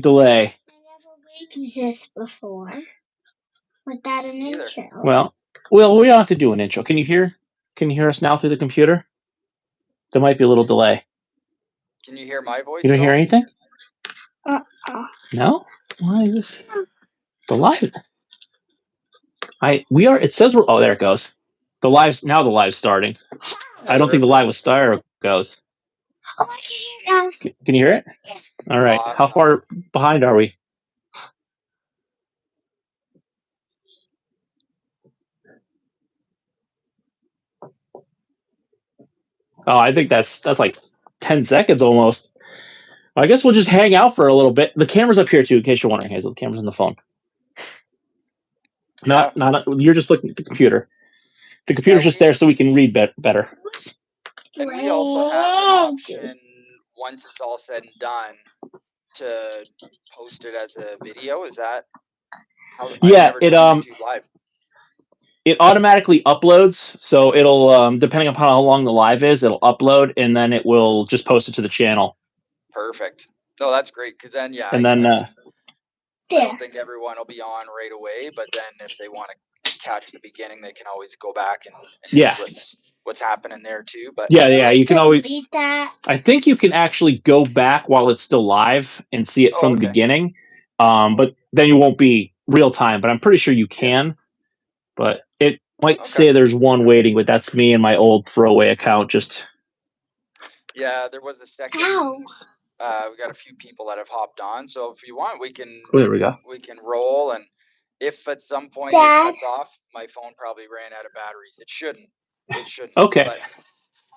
delay. I never read this before without an intro. Well, we don't have to do an intro. Can you hear? Can you hear us now through the computer? There might be a little delay. Can you hear my voice? You don't hear anything? Uh-uh. No. Why is this? The live. We are. It says we're. Oh, there it goes. The live's now. The live's starting. I don't think the live was started. Goes. Oh, I can hear it now. Can you hear it? Yeah. All right. Awesome. How far behind are we? Oh, I think that's like 10 seconds almost. I guess we'll just hang out for a little bit. The camera's up here too, in case you're wondering, Hazel. The camera's on the phone. Yeah. Not. You're just looking at the computer. The computer's just there so we can read better. And we also have an option, once it's all said and done, to post it as a video. Is that how? Yeah, I've never done YouTube Live. It automatically uploads, so it'll depending upon how long the live is, it'll upload and then it will just post it to the channel. Perfect. No, that's great because then and then I don't think everyone will be on right away, but then if they want to catch the beginning, they can always go back and see what's happening there too. But yeah, you can always delete that. I think you can actually go back while it's still live and see it from the beginning. But then you won't be real time, but I'm pretty sure you can. But it might say there's one waiting, but that's me and my old throwaway account. Just there was a second. We got a few people that have hopped on, so if you want, we can. There we go. We can roll, and if at some point it cuts off, my phone probably ran out of batteries. It shouldn't. Okay. But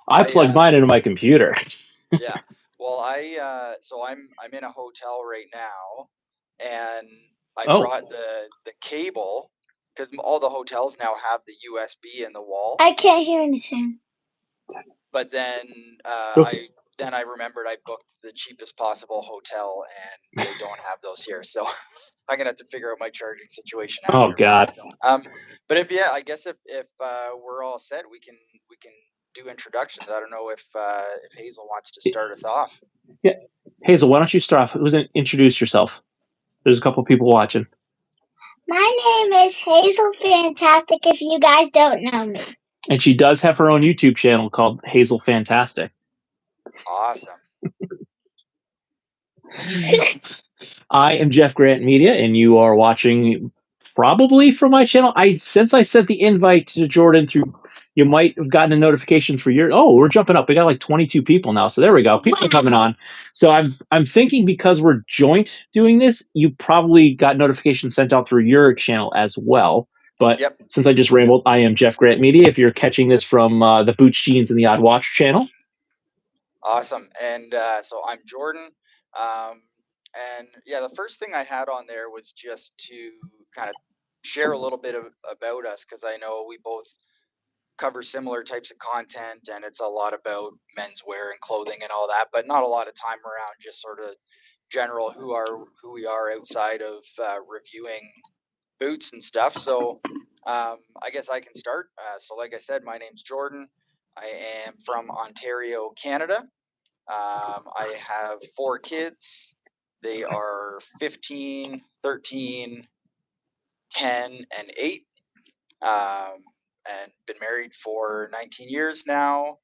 I plugged mine into my computer. Yeah. Well, so I'm in a hotel right now, and I brought the cable because all the hotels now have the USB in the wall. I can't hear anything. But then I remembered I booked the cheapest possible hotel, and they don't have those here. So I'm gonna have to figure out my charging situation. Oh God. But I guess if we're all set, we can do introductions. I don't know if Hazel wants to start us off. Yeah, Hazel, why don't you start off? Introduce yourself. There's a couple people watching. My name is Hazel Fantastic. If you guys don't know me. And she does have her own YouTube channel called Hazel Fantastic. Awesome. I am Jeff Grant Media, and you are watching probably from my channel. Since I sent the invite to Jordan through, you might have gotten a notification for your. Oh, we're jumping up. We got like 22 people now, so there we go. People are coming on. So I'm thinking because we're joint doing this, you probably got notifications sent out through your channel as well. But since I just rambled, I am Jeff Grant Media. If you're catching this from the Boots, Jeans, and the Odd Watch channel. Awesome. And so I'm Jordan. And the first thing I had on there was just to kind of share a little bit about us, because I know we both cover similar types of content, and it's a lot about menswear and clothing and all that, but not a lot of time around just sort of general who we are outside of reviewing boots and stuff. So I guess I can start. So like I said, my name's Jordan. I am from Ontario, Canada. I have 4 kids. They are 15, 13, 10, and 8. And been married for 19 years now.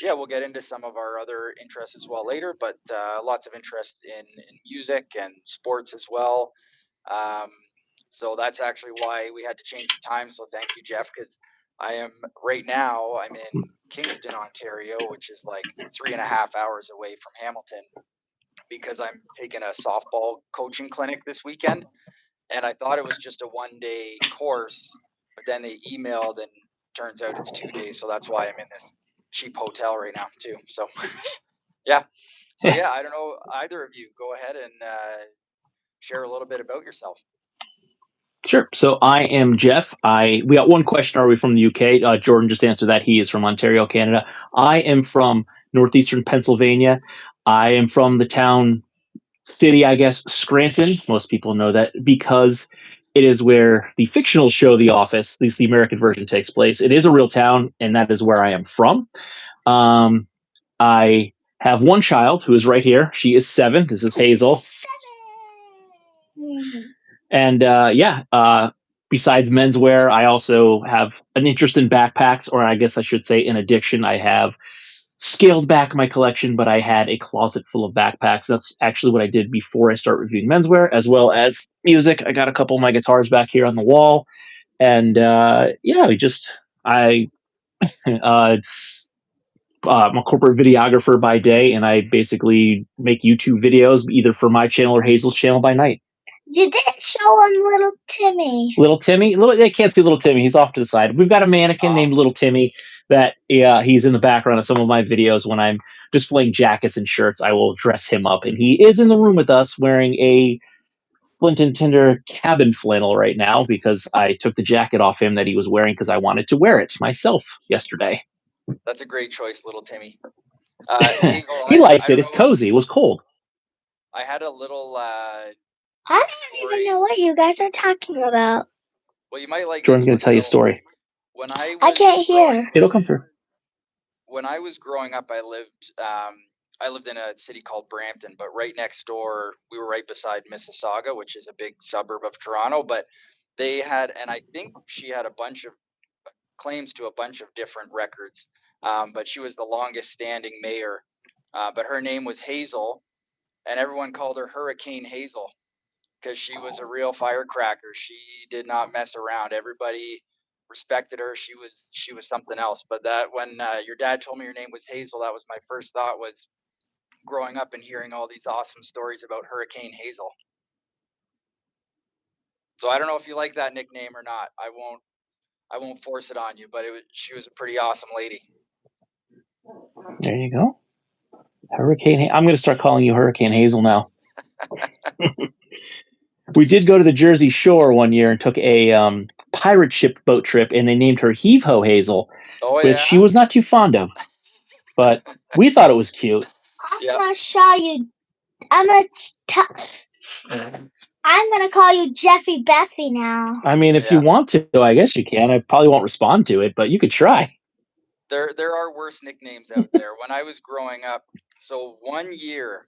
We'll get into some of our other interests as well later, but lots of interest in music and sports as well. So that's actually why we had to change the time. So thank you, Jeff, because I'm in Kingston, Ontario, which is like 3.5 hours away from Hamilton, because I'm taking a softball coaching clinic this weekend. And I thought it was just a 1-day course, but then they emailed and turns out it's 2 days. So that's why I'm in this cheap hotel right now too. So I don't know, either of you, go ahead and share a little bit about yourself. Sure. So I am Jeff. We got one question. Are we from the UK? Jordan just answered that. He is from Ontario, Canada. I am from northeastern Pennsylvania. I am from the city, I guess, Scranton. Most people know that because it is where the fictional show The Office, at least the American version, takes place. It is a real town, and that is where I am from. I have one child who is right here. She is 7. This is Hazel. 7. And besides menswear, I also have an interest in backpacks, or I guess I should say an addiction. I have scaled back my collection, but I had a closet full of backpacks. That's actually what I did before I start reviewing menswear, as well as music. I got a couple of my guitars back here on the wall, and I uh, I'm a corporate videographer by day, and I basically make YouTube videos either for my channel or Hazel's channel by night. You didn't show him little Timmy. Little Timmy, they can't see little Timmy. He's off to the side. We've got a mannequin named Little Timmy that he's in the background of some of my videos. When I'm displaying jackets and shirts, I will dress him up, and he is in the room with us wearing a Flint and Tinder cabin flannel right now because I took the jacket off him that he was wearing because I wanted to wear it myself yesterday. That's a great choice, Little Timmy. Hazel, He likes I it. don't It's know. cozy. It was cold. I had a little. I don't even know what you guys are talking about. Well, you might like Jordan's this going one. to tell you a So story. when I I was can't growing, hear. It'll come through. when I was growing up, I lived in a city called Brampton, but right next door, we were right beside Mississauga, which is a big suburb of Toronto. But they had, and I think she had a bunch of claims to a bunch of different records, but she was the longest standing mayor. But her name was Hazel, and everyone called her Hurricane Hazel because she was a real firecracker. She did not mess around. Everybody respected her. She was something else. But that when your dad told me your name was Hazel, that was my first thought was growing up and hearing all these awesome stories about Hurricane Hazel. So I don't know if you like that nickname or not. I won't force it on you, but she was a pretty awesome lady. There you go. Hurricane. I'm going to start calling you Hurricane Hazel now. We did go to the Jersey Shore one year and took a pirate ship boat trip, and they named her Heave Ho Hazel, which she was not too fond of, but we thought it was cute. I'm gonna show you. I'm gonna call you Jeffy Beffy now. I mean, if you want to, I guess you can. I probably won't respond to it, but you could try. There are worse nicknames out there. When I was growing up, so 1 year,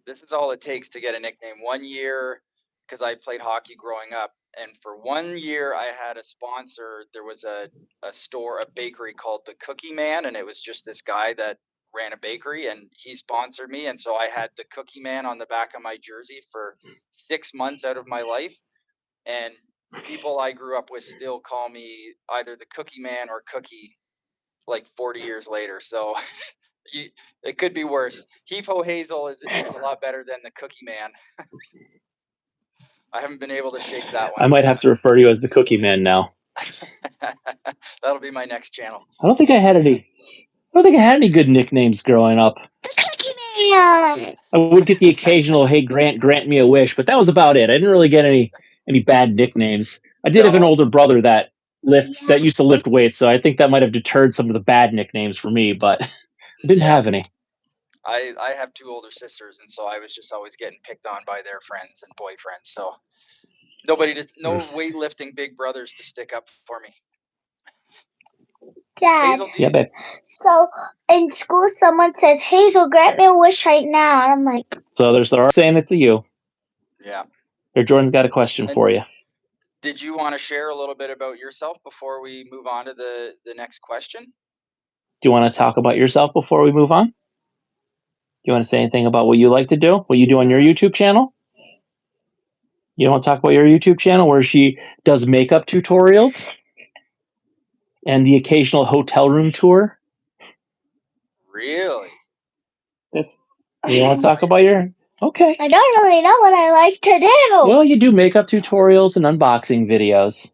this is all it takes to get a nickname. 1 year, because I played hockey growing up, and for 1 year I had a sponsor. There was a store, a bakery called the Cookie Man, and it was just this guy that ran a bakery, and he sponsored me, and so I had the Cookie Man on the back of my jersey for 6 months out of my life, and people I grew up with still call me either the Cookie Man or Cookie like 40 years later. So it could be worse. Heave Ho Hazel is a lot better than the Cookie Man. I haven't been able to shake that one. I might have to refer to you as the Cookie Man now. That'll be my next channel. I don't think I had any good nicknames growing up. The Cookie Man. I would get the occasional "Hey grant me a wish," but that was about it. I didn't really get any bad nicknames. I did have an older brother that used to lift weights, so I think that might have deterred some of the bad nicknames for me, but I didn't have any. I have 2 older sisters, and so I was just always getting picked on by their friends and boyfriends. So no weightlifting big brothers to stick up for me. Dad. Hazel, Yeah, babe. So in school, someone says, "Hazel, grant me a wish right now," and I'm like, So they're saying it to you. Yeah. Here, Jordan's got a question for you. Did you want to share a little bit about yourself before we move on to the next question? Do you want to talk about yourself before we move on? Do you want to say anything about what you like to do? What you do on your YouTube channel? You don't want to talk about your YouTube channel where she does makeup tutorials and the occasional hotel room tour? Really? You want to talk about your... Okay. I don't really know what I like to do. Well, you do makeup tutorials and unboxing videos.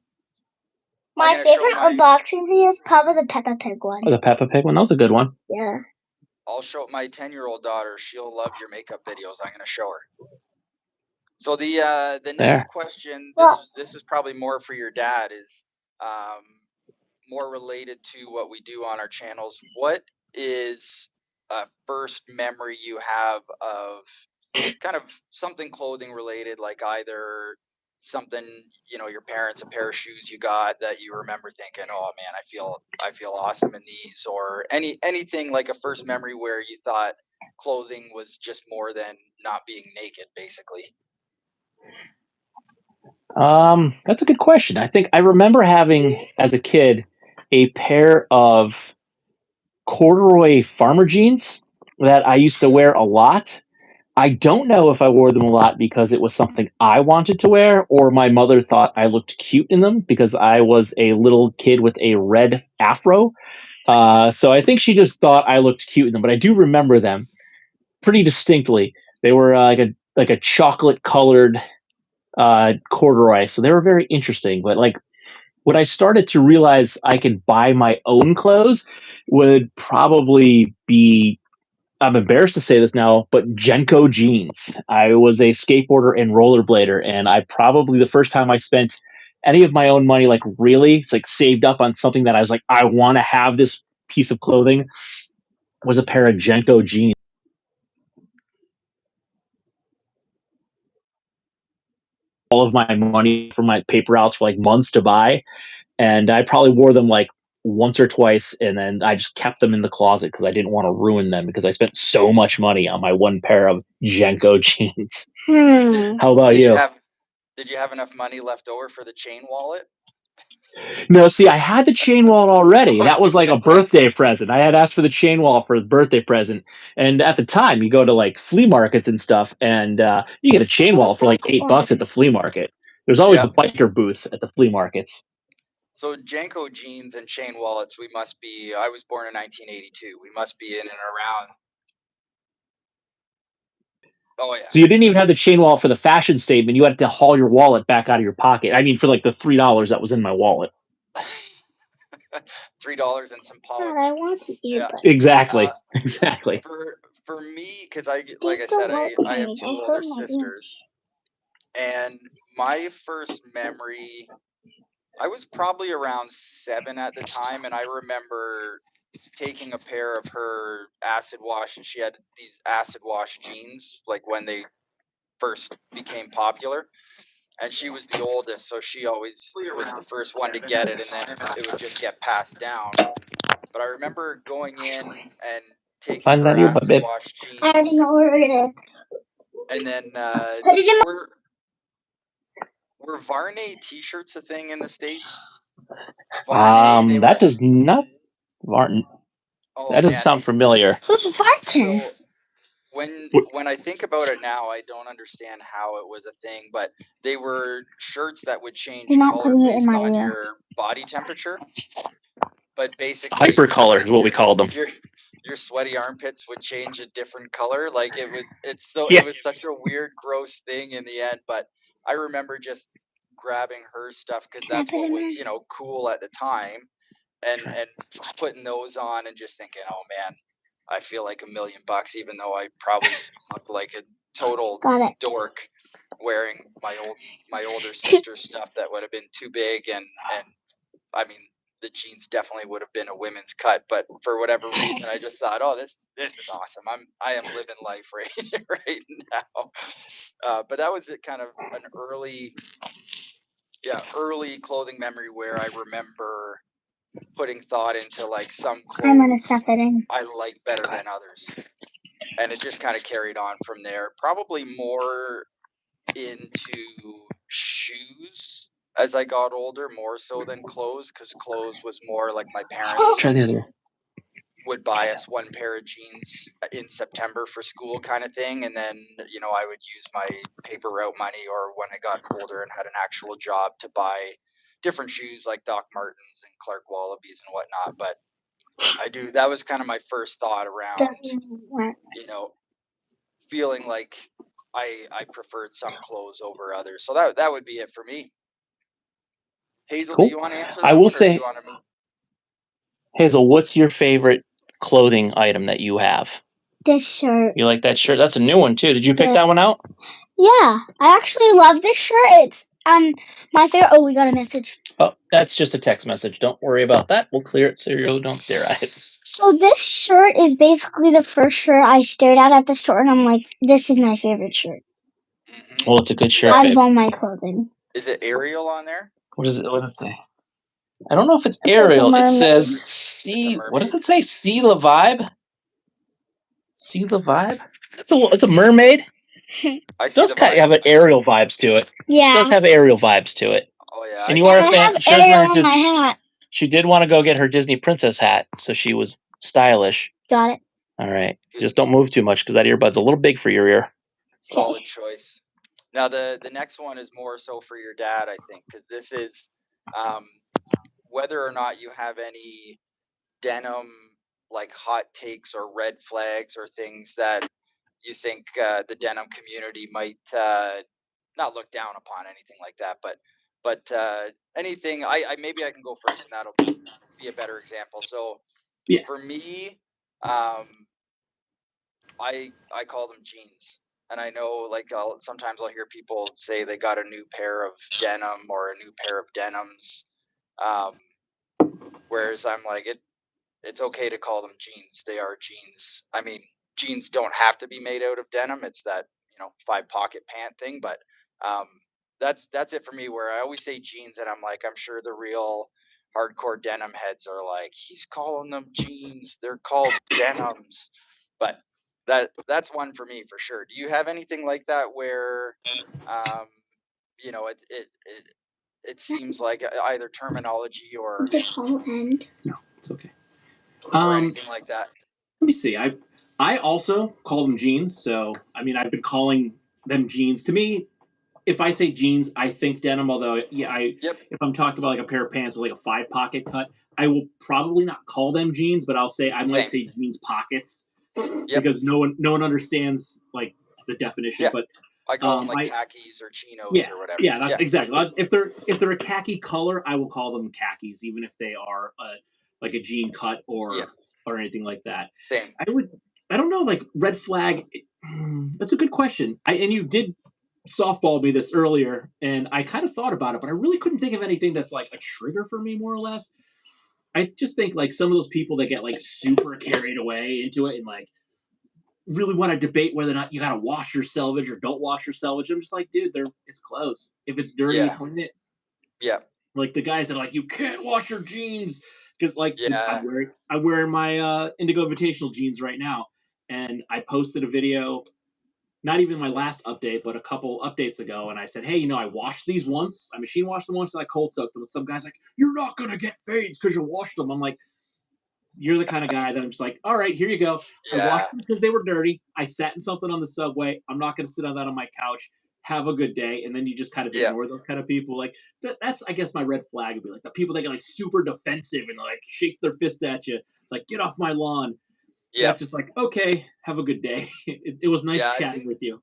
My favorite unboxing video is probably the Peppa Pig one. Oh, the Peppa Pig one? That was a good one. Yeah. I'll show my 10-year-old daughter. She'll love your makeup videos. I'm going to show her. So the next question, this is probably more for your dad, is more related to what we do on our channels. What is a first memory you have of kind of something clothing related, like either something, your parents, a pair of shoes you got that you remember thinking, oh man, I feel awesome in these, or anything like a first memory where you thought, clothing was just more than not being naked, basically? That's a good question. I think I remember having, as a kid, a pair of corduroy farmer jeans that I used to wear a lot. I don't know if I wore them a lot because it was something I wanted to wear, or my mother thought I looked cute in them because I was a little kid with a red afro. So I think she just thought I looked cute in them, but I do remember them pretty distinctly. They were like a chocolate colored corduroy, so they were very interesting. But like when I started to realize I could buy my own clothes, would probably be, I'm embarrassed to say this now, but Jenko jeans. I was a skateboarder and rollerblader, and I probably the first time I spent any of my own money, like really, it's like saved up on something that I was like, I want to have this piece of clothing, was a pair of Jenko jeans. All of my money from my paper routes for like months to buy, and I probably wore them like once or twice, and then I just kept them in the closet because I didn't want to ruin them because I spent so much money on my one pair of Jenko jeans. How about Did you you? have did you have enough money left over for the chain wallet? No, see, I had the chain wallet already. That was like a birthday present. I had asked for the chain wallet for a birthday present, and at the time, you go to like flea markets and stuff, and you get a chain wallet for like $8 at the flea market. There's always Yeah. a biker booth at the flea markets. So Jenko jeans and chain wallets, we must be. I was born in 1982. We must be in and around. Oh yeah. So you didn't even have the chain wallet for the fashion statement. You had to haul your wallet back out of your pocket. I mean, for like the $3 that was in my wallet. $3 and some God, polish. I want to eat, Yeah. but Exactly. Exactly. For me, because like these I don't said, work I for have me. two They older hurt my ears. sisters, and my first memory, I was probably around 7 at the time, and I remember taking a pair of her acid wash, and she had these acid wash jeans, like when they first became popular. And she was the oldest, so she always was the first one to get it, and then it would just get passed down. But I remember going in and taking Find her that you, acid babe. wash I already jeans, know where it is. and then Put it in my. were Varney T-shirts a thing in the States? Varney, they were. That does not, Martin. Oh That doesn't man, sound familiar. Who's Barton? so when I think about it now, I don't understand how it was a thing, but they were shirts that would change You're not color putting it in based my on ear. your body temperature. But basically, Hypercolor is what we called them. your sweaty armpits would change a different color. Like Yeah. it was such a weird, gross thing in the end. But I remember just grabbing her stuff because Can I that's put what it was in? cool at the time, and putting those on and just thinking, oh man, I feel like $1,000,000, even though I probably looked like a total Got it. dork wearing my older sister's stuff that would have been too big, and I mean, the jeans definitely would have been a women's cut, but for whatever reason, I just thought, oh, this is awesome. I am living life right now. But that was kind of an early clothing memory where I remember putting thought into like some I'm gonna clothes stuff it in. I like better than others, and it just kind of carried on from there. Probably more into shoes as I got older, more so than clothes, because clothes was more like my parents Try the other. would buy us one pair of jeans in September for school kind of thing, and then I would use my paper route money, or when I got older and had an actual job, to buy different shoes like Doc Martens and Clark Wallabies and whatnot. But that was kind of my first thought around Doesn't work. feeling like I preferred some clothes over others. So that would be it for me. Hazel, do Cool. you want to answer I that will one, or do you say, want to move? Hazel, what's your favorite clothing item that you have? This shirt. You like that shirt? That's a new one too. Did you pick that one out? Yeah, I actually love this shirt. It's my favorite. Oh, we got a message. Oh, that's just a text message. Don't worry about that. We'll clear it so you don't stare at it. So this shirt is basically the first shirt I stared at the store, and I'm like, this is my favorite shirt Mm-hmm. Well, it's a good shirt, out babe. of all my clothing. Is it Ariel on there? What does it say? I don't know if it's It's like a Ariel. It mermaid. says It's a see. What does mermaid. it say? See the vibe. See the vibe? It's a mermaid. I see Does the kind of vibe. have an aerial vibes to it. Yeah. Does have aerial vibes to it. Oh yeah, And I you see are I a the fan. have She was Ariel wearing on my hat. She did want to go get her Disney princess hat, so she was stylish. Got it. All right, Good. just don't move too much because that earbud's a little big for your ear. Solid choice. Now the next one is more so for your dad, I think, because this is whether or not you have any denim like hot takes or red flags or things that you think the denim community might not look down upon, anything like that, but anything. I maybe I can go first, and that'll be a better example. So Yeah. for me, um, I call them jeans. And I know, like, sometimes I'll hear people say they got a new pair of denim or a new pair of denims, um, whereas I'm like, it's okay to call them jeans. They are jeans. I mean, jeans don't have to be made out of denim. It's that, 5 pocket pant thing. But um, that's it for me. Where I always say jeans, and I'm like, I'm sure the real hardcore denim heads are like, he's calling them jeans. They're called denims. But that's one for me for sure. Do you have anything like that where, um, it seems like either terminology or The call end. No, it's okay. anything like that? Let me see. I also call them jeans. So I mean, I've been calling them jeans. To me, if I say jeans, I think denim. Although, yeah, Yep. if I'm talking about like a pair of pants with like a 5 pocket cut, I will probably not call them jeans, but I'll say I might say jeans pockets because no one understands like the definition. Yeah. But I call them like khakis or chinos yeah, or whatever. yeah, that's exactly. If they're a khaki color, I will call them khakis, even if they are like a jean cut or anything like that. Same. I don't know, like red flag. That's a good question. And you did softball me this earlier, and I kind of thought about it, but I really couldn't think of anything that's like a trigger for me, more or less. I just think like some of those people that get like super carried away into it and like really want to debate whether or not you gotta wash your selvage or don't wash your selvage. I'm just like, dude, it's clothes. If it's dirty, you clean it. Yeah. Like the guys that are like, you can't wash your jeans because like Yeah. I'm wearing my Indigo Invitational jeans right now, and I posted a video, not even my last update, but a couple updates ago, and I said, hey, I washed these once. I machine washed them once, and I cold soaked them. And some guy's like, you're not gonna get fades because you washed them. I'm like, you're the kind of guy that I'm just like, all right, here you go. I washed them because they were dirty. I sat in something on the subway. I'm not going to sit on that on my couch. Have a good day. And then you just kind of ignore those kind of people. Like that's, I guess, my red flag would be like the people that get like super defensive and like shake their fist at you, like get off my lawn. Yeah. That's just like, okay, have a good day. It was nice chatting with you.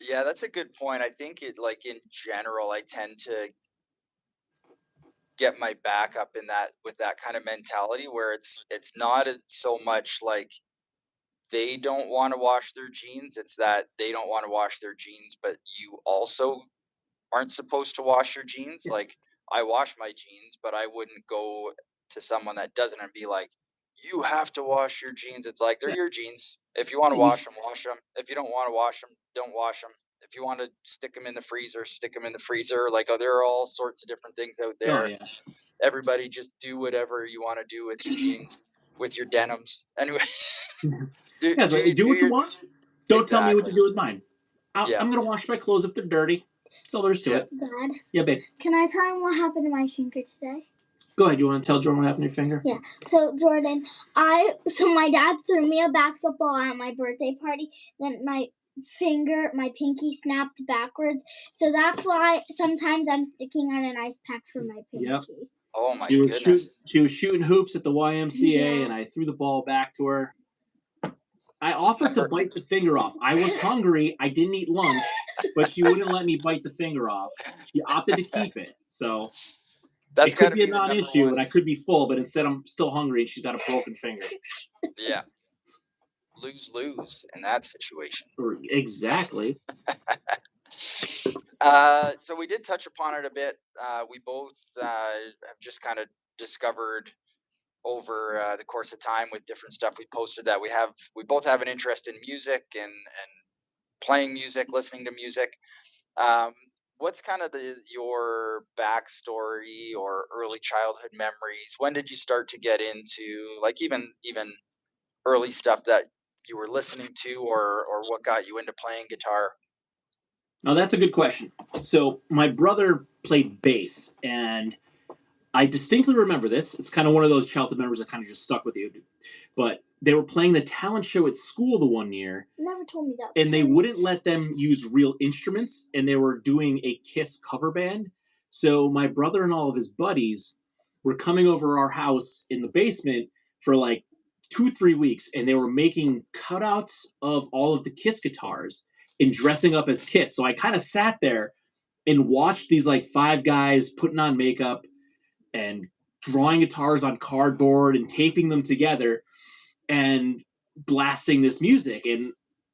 Yeah, that's a good point. I think like in general, I tend to get my back up in that with that kind of mentality where it's not so much like they don't want to wash their jeans, it's that they don't want to wash their jeans, but you also aren't supposed to wash your jeans. Yeah. Like I wash my jeans, but I wouldn't go to someone that doesn't and be like, you have to wash your jeans. It's like, they're your jeans. If you want to wash them, wash them. If you don't want to wash them, don't wash them. If you want to stick them in the freezer, stick them in the freezer. Like, there are all sorts of different things out there. Oh, yeah. Everybody just do whatever you want to do with your jeans, with your denims. Anyway, do what you want. Don't tell me what to do with mine. I'm going to wash my clothes if they're dirty. That's all there is to it. Dad? Yeah, babe. Can I tell him what happened to my finger today? Go ahead. You want to tell Jordan what happened to your finger? Yeah. So Jordan, my dad threw me a basketball at my birthday party. Then my pinky snapped backwards. So that's why sometimes I'm sticking on an ice pack for my pinky. Yep. Oh my goodness. She was shooting hoops at the YMCA, and I threw the ball back to her. I offered to bite the finger off. I was hungry. I didn't eat lunch, but she wouldn't let me bite the finger off. She opted to keep it. So That's it could be a non-issue, and I could be full, but instead I'm still hungry, and she's got a broken finger. Yeah. Lose in that situation. Exactly. So we did touch upon it a bit. We both have just kind of discovered over the course of time with different stuff we posted that we both have an interest in music and playing music, listening to music. What's kind of your backstory or early childhood memories? When did you start to get into like even early stuff that you were listening to, or what got you into playing guitar? Now that's a good question. So my brother played bass, and I distinctly remember this. It's kind of one of those childhood memories that kind of just stuck with you. But they were playing the talent show at school the one year, Never told me that. and they wouldn't let them use real instruments, and they were doing a Kiss cover band. So my brother and all of his buddies were coming over our house in the basement for like 2 3 weeks, and they were making cutouts of all of the Kiss guitars and dressing up as Kiss. So I kind of sat there and watched these like five guys putting on makeup and drawing guitars on cardboard and taping them together and blasting this music. And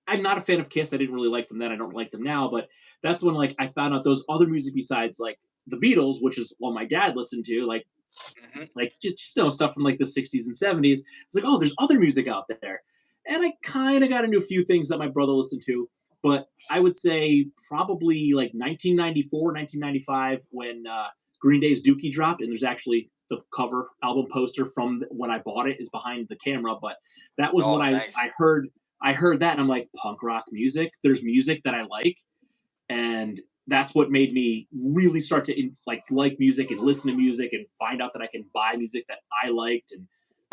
I'm not a fan of Kiss. I didn't really like them then. I don't like them now. But that's when like I found out those other music besides like the Beatles, which is what my dad listened to, Mm-hmm. like just stuff from like the 60s and 70s. It's like, oh, there's other music out there. And I kind of got into a few things that my brother listened to. But I would say probably like 1994, 1995, when Green Day's Dookie dropped, and there's actually the cover album poster from when I bought it is behind the camera. But that was when Oh, I, nice. I heard I heard that, and I'm like, punk rock music. There's music that I like, and that's what made me really start to like music and listen to music and find out that I can buy music that I liked, and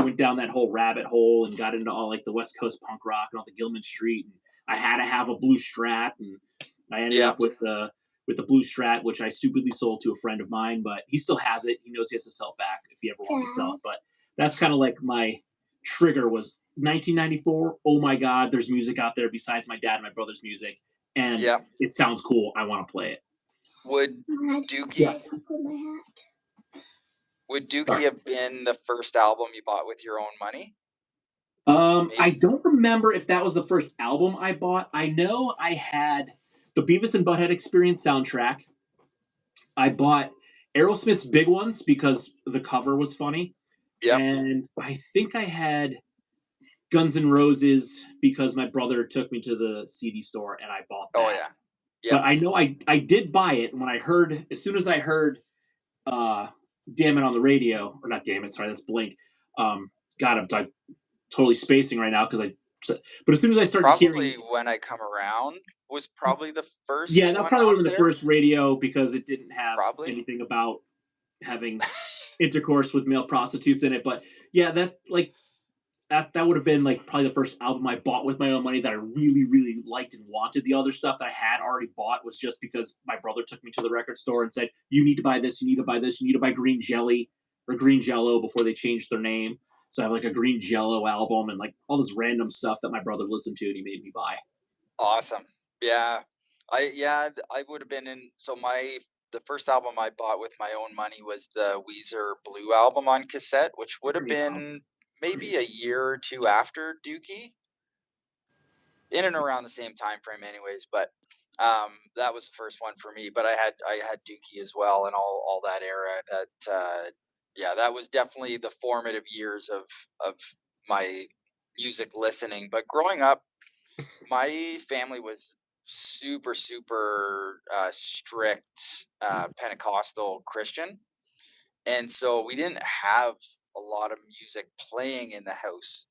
went down that whole rabbit hole and got into all like the West Coast punk rock and all the Gilman Street. And I had to have a blue Strat, and I ended Yeah. up with the blue Strat, which I stupidly sold to a friend of mine, but he still has it. He knows he has to sell it back if he ever wants to sell it. But that's kind of like my trigger was 1994. Oh my God, there's music out there besides my dad and my brother's music, and Yeah. it sounds cool. I want to play it. Would Dookie would Dookie have been the first album you bought with your own money? I don't remember if that was the first album I bought. I know I had the Beavis and Butthead Experience soundtrack. I bought Aerosmith's Big Ones because the cover was funny. Yep. And I think I had Guns N' Roses because my brother took me to the CD store and I bought that. Oh yeah. But I know I did buy it when I heard, as soon as I heard Damn It on the radio, or not Damn It, sorry, that's Blink. God, I'm totally spacing right now but as soon as I started Probably hearing, When I Come Around was probably the first yeah, that one probably would off have been the there. first radio because it didn't have Probably. anything about having intercourse with male prostitutes in it. But yeah, that would have been like probably the first album I bought with my own money that I really, really liked and wanted. The other stuff that I had already bought was just because my brother took me to the record store and said, "You need to buy this. You need to buy this. You need to buy Green Jelly or Green Jello before they changed their name." So I have like a Green Jello album and like all this random stuff that my brother listened to and he made me buy. Awesome. Yeah. I would have been in. So the first album I bought with my own money was the Weezer Blue album on cassette, which would have been maybe a year or two after Dookie, in and around the same time frame anyways. But that was the first one for me. But I had Dookie as well, and all that era. Yeah, that was definitely the formative years of my music listening. But growing up, my family was super strict Pentecostal Christian, and so we didn't have a lot of music playing in the house.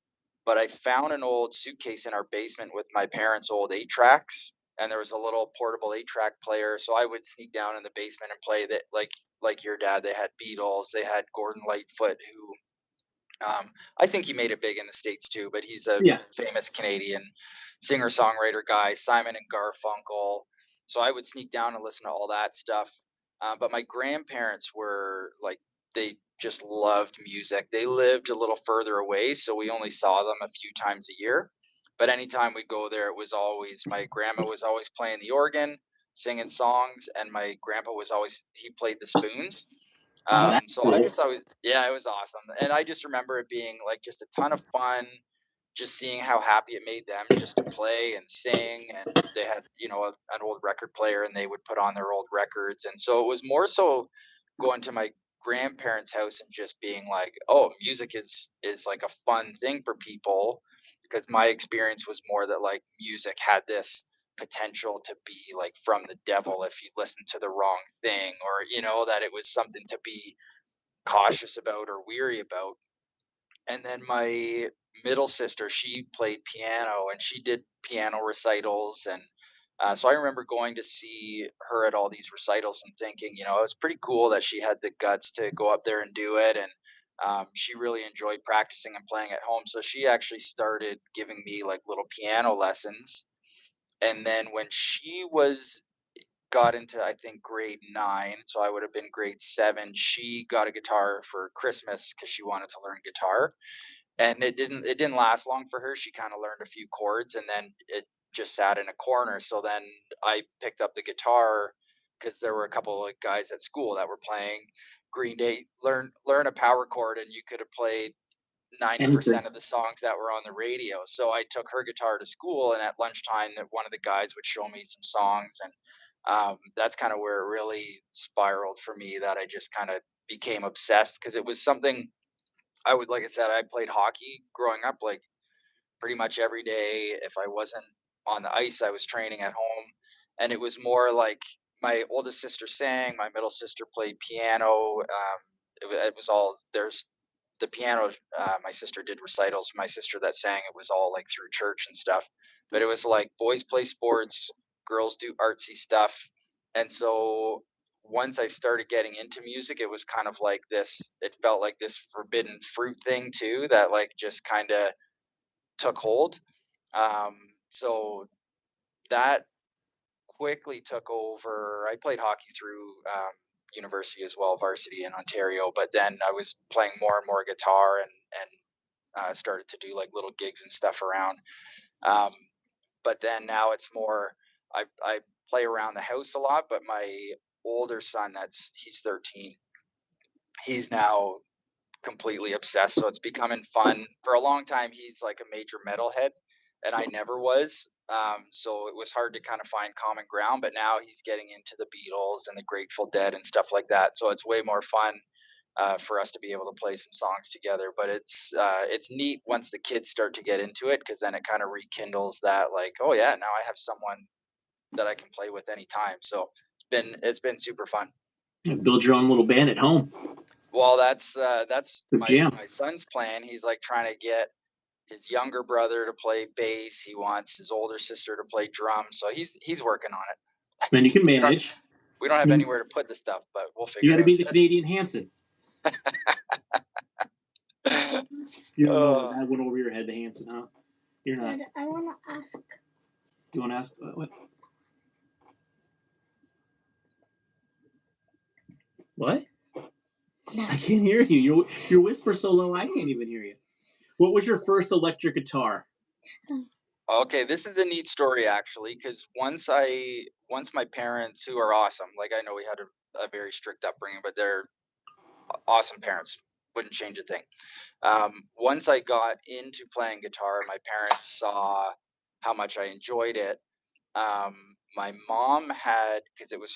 But I found an old suitcase in our basement with my parents' old 8 tracks, and there was a little portable 8 track player. So I would sneak down in the basement and play that, like your dad. They had Beatles, they had Gordon Lightfoot, who I think he made it big in the States too, but he's a Yeah. famous Canadian singer songwriter guy, Simon and Garfunkel. So I would sneak down and listen to all that stuff. But my grandparents were like, they just loved music. They lived a little further away, so we only saw them a few times a year. But anytime we'd go there, it was always, my grandma was always playing the organ, singing songs, and my grandpa he played the spoons. That's So I cool. just always, yeah, it was awesome. And I just remember it being like just a ton of fun, just seeing how happy it made them just to play and sing. And they had, an old record player, and they would put on their old records. And so it was more so going to my grandparents' house and just being like, oh, music is like a fun thing for people, because my experience was more that like music had this potential to be like from the devil if you listen to the wrong thing, or that it was something to be cautious about or weary about. And then my middle sister, she played piano and she did piano recitals. And so I remember going to see her at all these recitals and thinking, you know, it was pretty cool that she had the guts to go up there and do it. And she really enjoyed practicing and playing at home. So she actually started giving me like little piano lessons. And then when she got into, I think, grade 9, so I would have been grade 7, she got a guitar for Christmas because she wanted to learn guitar. And it didn't last long for her. She kind of learned a few chords and then it just sat in a corner. So then I picked up the guitar because there were a couple of guys at school that were playing Green Day. Learn a power chord and you could have played Anything. 90% of the songs that were on the radio. So I took her guitar to school, and at lunchtime, that one of the guys would show me some songs, and that's kind of where it really spiraled for me. That I just kind of became obsessed because it was something I would, like I said, I played hockey growing up, like pretty much every day. If I wasn't on the ice, I was training at home. And it was more like my oldest sister sang, my middle sister played piano. It was all there's the piano. My sister did recitals. My sister that sang, it was all like through church and stuff. But it was like boys play sports, girls do artsy stuff. And so once I started getting into music, it was kind of like this, it felt like this forbidden fruit thing too, that like just kind of took hold. So that quickly took over. I played hockey through university as well, varsity in Ontario, but then I was playing more and more guitar and started to do like little gigs and stuff around. Um, but then now it's more, I play around the house a lot, but my older son, he's 13, he's now completely obsessed. So it's becoming fun. For a long time, he's like a major metalhead, and I never was. So it was hard to kind of find common ground. But now he's getting into the Beatles and the Grateful Dead and stuff like that. So it's way more fun for us to be able to play some songs together. But it's neat once the kids start to get into it because then it kind of rekindles that like, oh yeah, now I have someone that I can play with anytime. So it's been super fun. Build your own little band at home. Well, that's Good jam. my son's plan. He's like trying to get his younger brother to play bass. He wants his older sister to play drums. So he's working on it. Man, you can We don't, manage. we don't have anywhere to put the stuff, but we'll You figure got it to out. be the Canadian Hanson. You don't know Oh, that went over your head, the Hanson, huh? You're not. Dad, I want to ask. You want to ask what? What? No. I can't hear you. Your whisper's so low I can't even hear you. What was your first electric guitar? okay, this is a neat story actually, because once my parents, who are awesome, like I know we had a very strict upbringing, but they're awesome parents, wouldn't change a thing. Once I got into playing guitar, my parents saw how much I enjoyed it. My mom had, because it was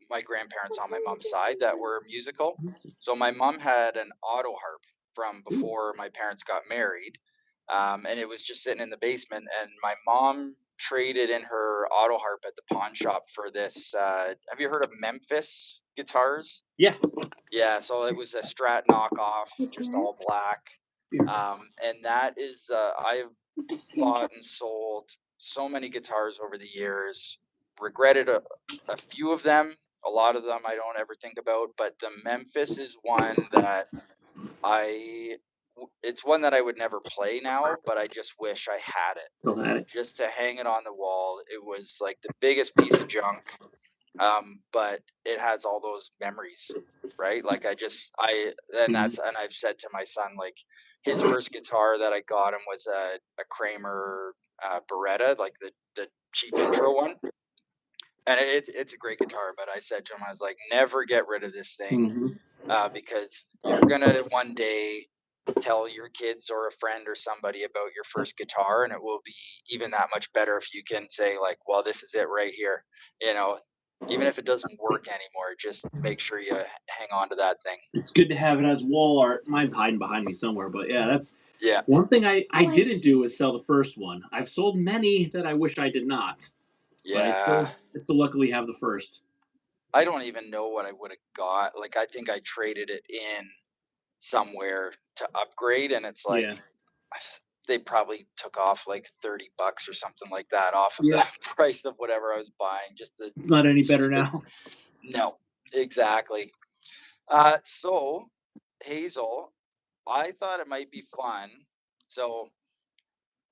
my grandparents on my mom's side that were musical. So my mom had an auto harp from before my parents got married. And it was just sitting in the basement. And my mom traded in her auto harp at the pawn shop for this. Have you heard of Memphis guitars? Yeah. Yeah, so it was a Strat knockoff, just all black. And that is, I've bought and sold so many guitars over the years. Regretted a few of them. A lot of them I don't ever think about, but the Memphis is one that it's one that I would never play now, but I just wish I had it. Still had it. Just to hang it on the wall. It was like the biggest piece of junk. But it has all those memories, right? Like and I've said to my son, like his first guitar that I got him was a Kramer Beretta, like the cheap intro one. And it's a great guitar, but I said to him, I was like, never get rid of this thing, because you're gonna one day tell your kids or a friend or somebody about your first guitar, and it will be even that much better if you can say like, well, this is it right here, you know. Even if it doesn't work anymore, just make sure you hang on to that thing. It's good to have it as wall art. Mine's hiding behind me somewhere, but yeah, that's Yeah. one thing I didn't do is sell the first one. I've sold many that I wish I did not. Yeah. But I still luckily have the first. I don't even know what I would have got. Like I think I traded it in somewhere to upgrade, and it's like they probably took off like $30 or something like that off of the price of whatever I was buying. Just the It's not any better now. No, exactly. So Hazel, I thought it might be fun. So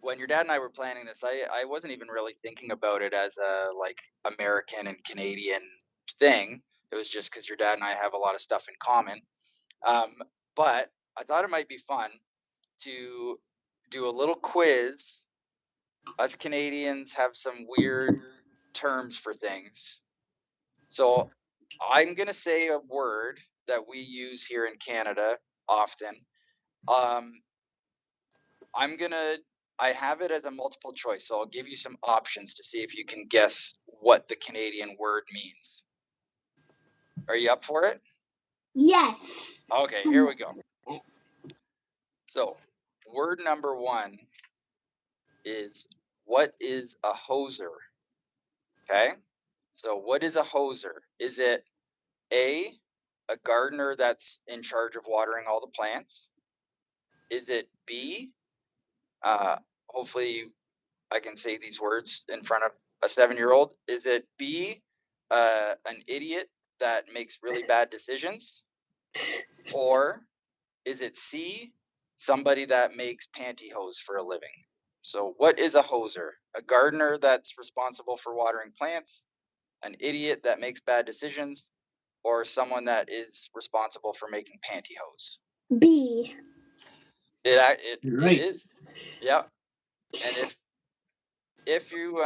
when your dad and I were planning this, I wasn't even really thinking about it as a like American and Canadian thing. It was just because your dad and I have a lot of stuff in common. But I thought it might be fun to do a little quiz. Us Canadians have some weird terms for things. So I'm going to say a word that we use here in Canada often. I have it as a multiple choice, so I'll give you some options to see if you can guess what the Canadian word means. Are you up for it? Yes. Okay, here we go. So, word number 1 is, what is a hoser? Okay? So, what is a hoser? Is it A, a gardener that's in charge of watering all the plants? Is it B, hopefully I can say these words in front of a 7-year-old. Is it B, an idiot that makes really bad decisions? Or is it C, somebody that makes pantyhose for a living? So what is a hoser? A gardener that's responsible for watering plants, an idiot that makes bad decisions, or someone that is responsible for making pantyhose? B. It Right. is. Yeah. And if you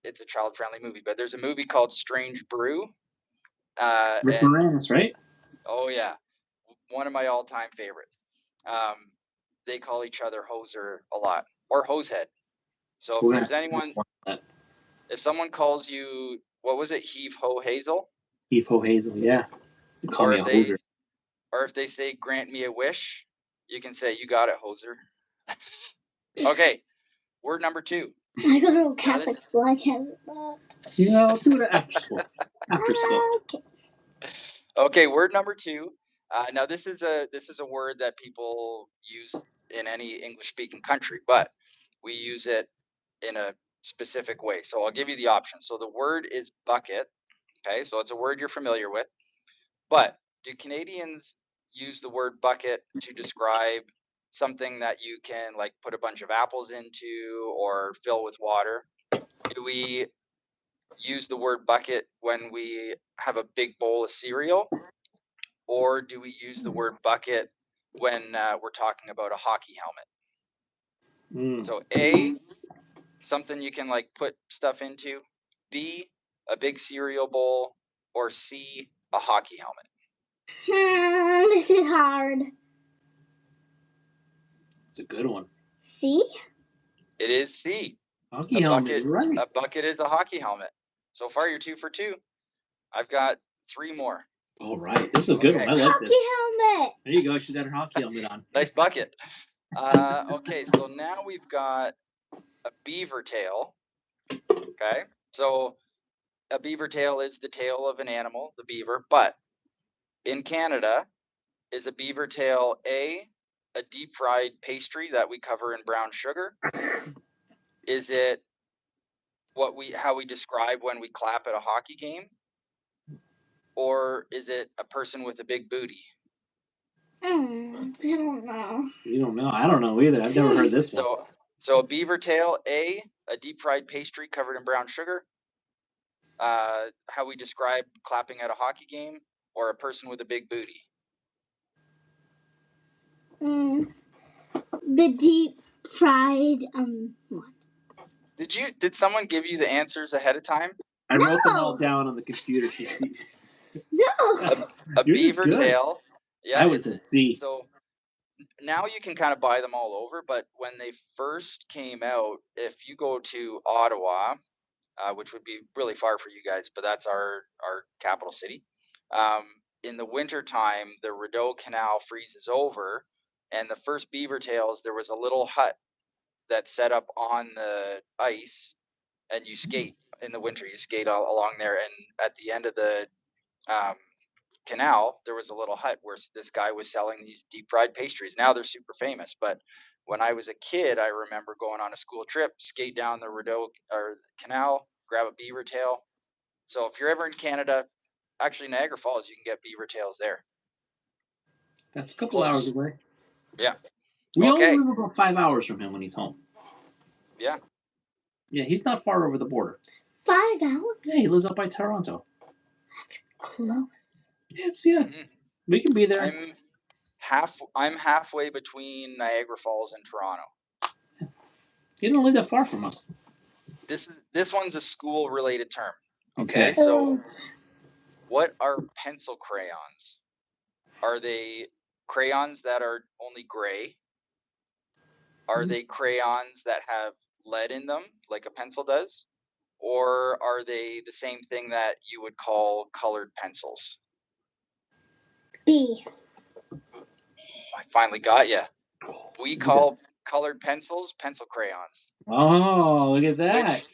it's a child friendly movie, but there's a movie called Strange Brew. Rick And Moranis, right? oh yeah, one of my all time favorites. They call each other hoser a lot, or hosehead. So if there's anyone, if someone calls you, what was it, heave ho Hazel? Heave ho Hazel, yeah. You call Or me a hoser. or if they say grant me a wish, you can say you got it, hoser. Okay, word number 2. I go to a Catholic school. I can't do that. I'll do it after school. After school. Okay. Okay, word number 2. Now this is a word that people use in any English speaking country, but we use it in a specific way. So I'll give you the options. So the word is bucket. Okay, so it's a word you're familiar with. But do Canadians use the word bucket to describe something that you can like put a bunch of apples into or fill with water? Do we use the word bucket when we have a big bowl of cereal? Or do we use the word bucket when we're talking about a hockey helmet? So A, something you can like put stuff into. B, a big cereal bowl. Or C, a hockey helmet. This is hard. It's a good one. C? It is C. Hockey helmet, right. A bucket is a hockey helmet. So far, you're 2 for 2. I've got 3 more. All right, this is a good one. I like Hockey this. helmet. There you go. She's got her hockey helmet on. Nice bucket. Okay, so now we've got a beaver tail. Okay, so a beaver tail is the tail of an animal, the beaver. But in Canada, is a beaver tail a deep fried pastry that we cover in brown sugar? Is it how we describe when we clap at a hockey game? Or is it a person with a big booty? I don't know. You don't know. I don't know either. I've never heard this one. So a beaver tail, a deep fried pastry covered in brown sugar. How we describe clapping at a hockey game, or a person with a big booty? The deep fried one. Did someone give you the answers ahead of time? I wrote them all down on the computer. No. A beaver tail. Yeah, I would say C. So now you can kind of buy them all over, but when they first came out, if you go to Ottawa, which would be really far for you guys, but that's our capital city. In the wintertime, the Rideau Canal freezes over, and the first beaver tails, there was a little hut that's set up on the ice, and you skate in the winter. You skate along there, and at the end of the canal, there was a little hut where this guy was selling these deep fried pastries. Now they're super famous, but when I was a kid, I remember going on a school trip, skate down the Rideau or canal, grab a beaver tail. So if you're ever in Canada, actually Niagara Falls, you can get beaver tails there. That's a couple hours away. Yeah. We Okay. only live about 5 hours from him when he's home. Yeah. Yeah, he's not far over the border. 5 hours? Yeah, he lives up by Toronto. That's close. It's we can be there. I'm halfway between Niagara Falls and Toronto. You don't live that far from us. This one's a school related term. Okay. So what are pencil crayons? Are they crayons that are only gray? Are they crayons that have lead in them, like a pencil does? Or are they the same thing that you would call colored pencils? B. I finally got you. We call colored pencils pencil crayons. Oh, look at that. Which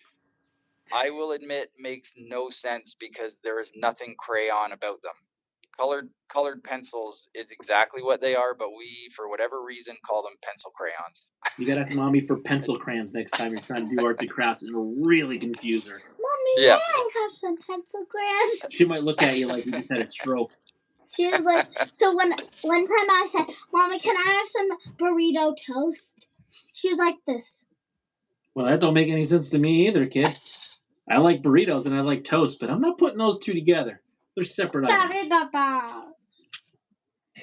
I will admit makes no sense because there is nothing crayon about them. Colored pencils is exactly what they are, but we, for whatever reason, call them pencil crayons. You gotta ask Mommy for pencil crayons next time you're trying to do arts and crafts, and it'll really confuse her. Mommy, Yeah. may I have some pencil crayons? She might look at you like you just had a stroke. She was like, so one time I said, Mommy, can I have some burrito toast? She was like this. Well, that don't make any sense to me either, kid. I like burritos and I like toast, but I'm not putting those two together. They're separate items.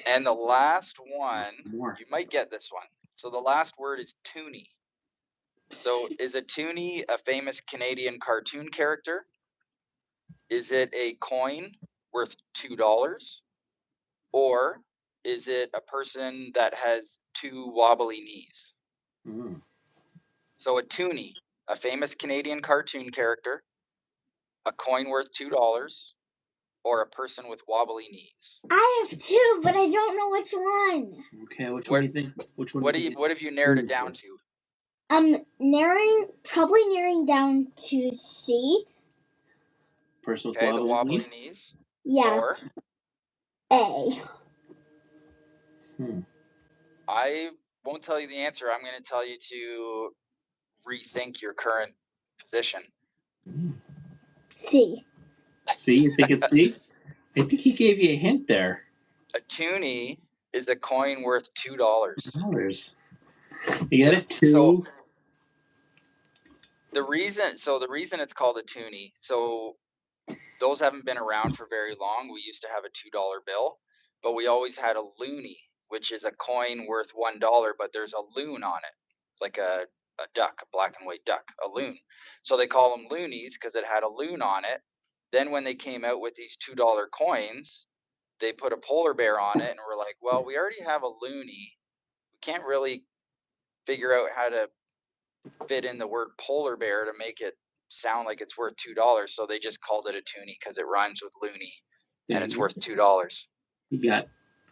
And the last one, More. you might get this one. So the last word is toonie. So is a toonie a famous Canadian cartoon character? Is it a coin worth $2? Or is it a person that has two wobbly knees? Mm. So a toonie, a famous Canadian cartoon character, a coin worth $2, or a person with wobbly knees. I have two, but I don't know which one. Okay, which one do you think? Which one? What have you narrowed it down to? Probably narrowing down to C. Person with Okay, wobbly, the wobbly knees? knees. Yeah. Or A. I won't tell you the answer. I'm going to tell you to rethink your current position. C. C? You think it's C? I think he gave you a hint there. A toonie is a coin worth $2. $2. You get it? Two. So the reason it's called a toonie, so those haven't been around for very long. We used to have a $2 bill, but we always had a loonie, which is a coin worth $1, but there's a loon on it, like a duck, a black and white duck, a loon. So they call them loonies because it had a loon on it. Then when they came out with these $2 coins, they put a polar bear on it and we're like, well, we already have a loonie. We can't really figure out how to fit in the word polar bear to make it sound like it's worth $2. So they just called it a toonie because it rhymes with loony and it's worth $2. You got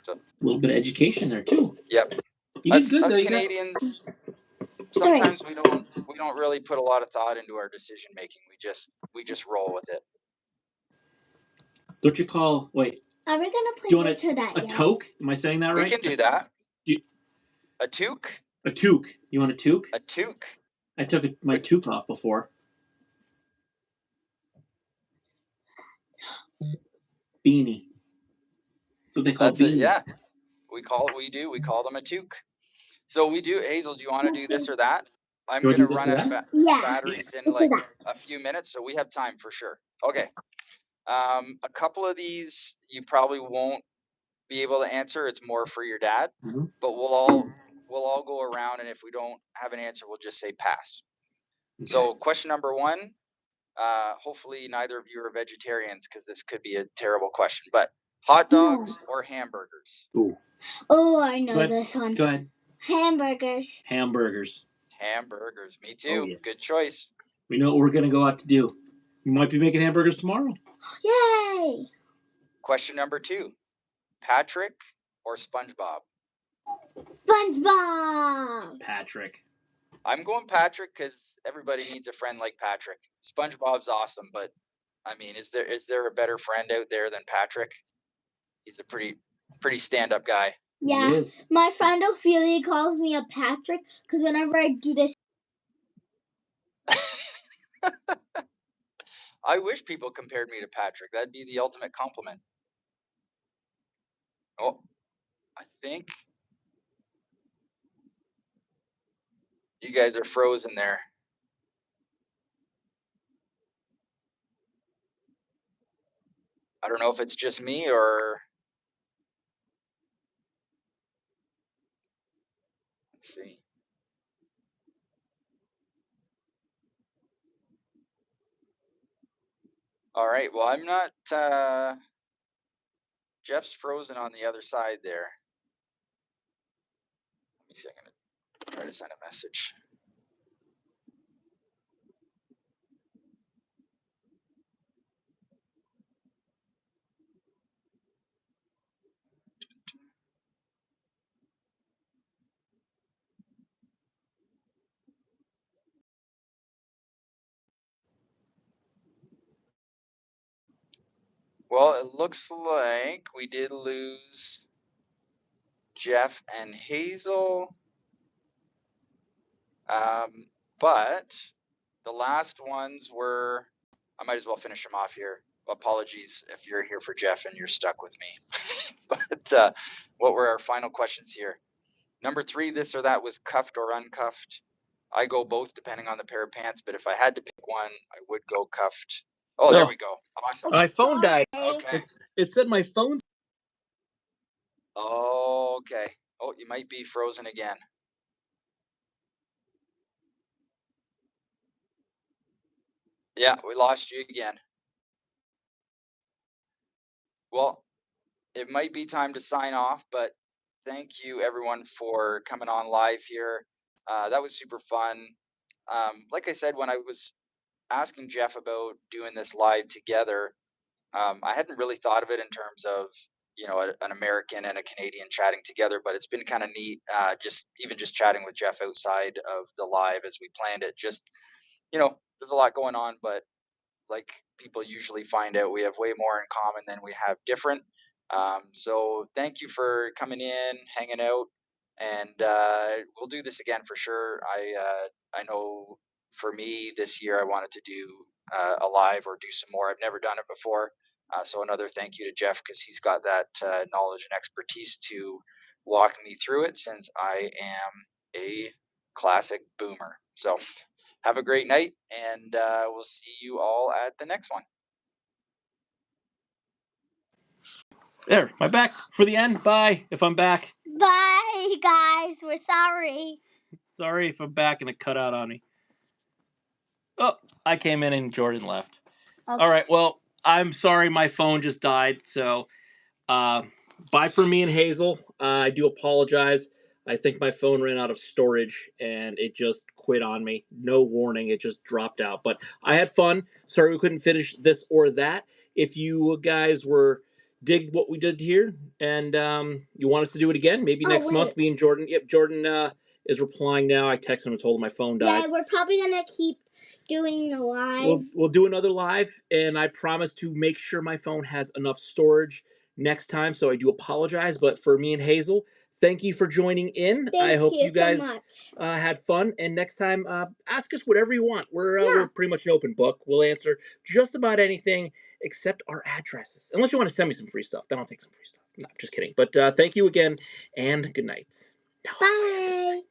a little bit of education there too. Yep. You did good Us though. Canadians, sometimes we don't really put a lot of thought into our decision making. We just roll with it. Don't you call? Wait. Are we gonna play this or that? A toque? Am I saying that right? We can do that. A toque? A toque. You want a toque? A toque. I took my toque off before. Beanie. That's what they call beanies. Yeah. We call them a toque. So we do. Hazel, do you want to do this or that? I'm going to run out of batteries in like a few minutes, so we have time for sure. Okay. A couple of these you probably won't be able to answer. It's more for your dad, but we'll all go around, and if we don't have an answer, we'll just say pass. Okay. So question number 1. Hopefully neither of you are vegetarians because this could be a terrible question. But hot dogs or hamburgers? Ooh. Oh, I know this one. Go ahead. Hamburgers. Hamburgers. Hamburgers. Me too. Oh, yeah. Good choice. We know what we're going to go out to do. We might be making hamburgers tomorrow. Yay! Question number 2. Patrick or SpongeBob? SpongeBob. Patrick. I'm going Patrick because everybody needs a friend like Patrick. SpongeBob's awesome, but I mean, is there a better friend out there than Patrick? He's a pretty stand-up guy. Yeah. He is. My friend Ophelia calls me a Patrick because whenever I do this. I wish people compared me to Patrick. That'd be the ultimate compliment. Oh, I think you guys are frozen there. I don't know if it's just me or... Let's see. All right, well, I'm not... Jeff's frozen on the other side there. Let me see, I'm gonna try to send a message. Well, it looks like we did lose Jeff and Hazel. But the last ones were... I might as well finish them off here. Apologies if you're here for Jeff and you're stuck with me. But what were our final questions here? Number 3, this or that was cuffed or uncuffed. I go both depending on the pair of pants, but if I had to pick one, I would go cuffed. Oh, there we go. Awesome. My phone died. Okay. It said my phone's. Okay. Oh, you might be frozen again. Yeah, we lost you again. Well, it might be time to sign off, but thank you everyone for coming on live here. That was super fun. Like I said, when I was asking Jeff about doing this live together, I hadn't really thought of it in terms of, you know, an American and a Canadian chatting together, but it's been kind of neat. Just chatting with Jeff outside of the live as we planned it. Just, you know, there's a lot going on, but like people usually find out, we have way more in common than we have different. So thank you for coming in, hanging out, and we'll do this again for sure. I know for me this year I wanted to do a live or do some more. I've never done it before. So another thank you to Jeff because he's got that knowledge and expertise to walk me through it since I am a classic boomer. So have a great night, and we'll see you all at the next one. There, my back for the end. Bye, if I'm back. Bye, guys. We're sorry. Sorry if I'm back and it cut out on me. Oh, I came in and Jordan left. Okay. All right, well, I'm sorry my phone just died, so bye for me and Hazel. I do apologize. I think my phone ran out of storage and it just quit on me. No warning, it just dropped out. But I had fun. Sorry we couldn't finish this or that. If you guys dig what we did here and you want us to do it again, maybe next month, me and Jordan. Yep, Jordan is replying now. I texted him and told him my phone died. Yeah, we're probably gonna keep doing the live. We'll do another live, and I promise to make sure my phone has enough storage next time. So I do apologize, but for me and Hazel, thank you for joining in. I hope you guys so much. had fun. And next time, ask us whatever you want. We're pretty much an open book. We'll answer just about anything except our addresses, unless you want to send me some free stuff. Then I'll take some free stuff. No, just kidding. But thank you again, and good night. Bye.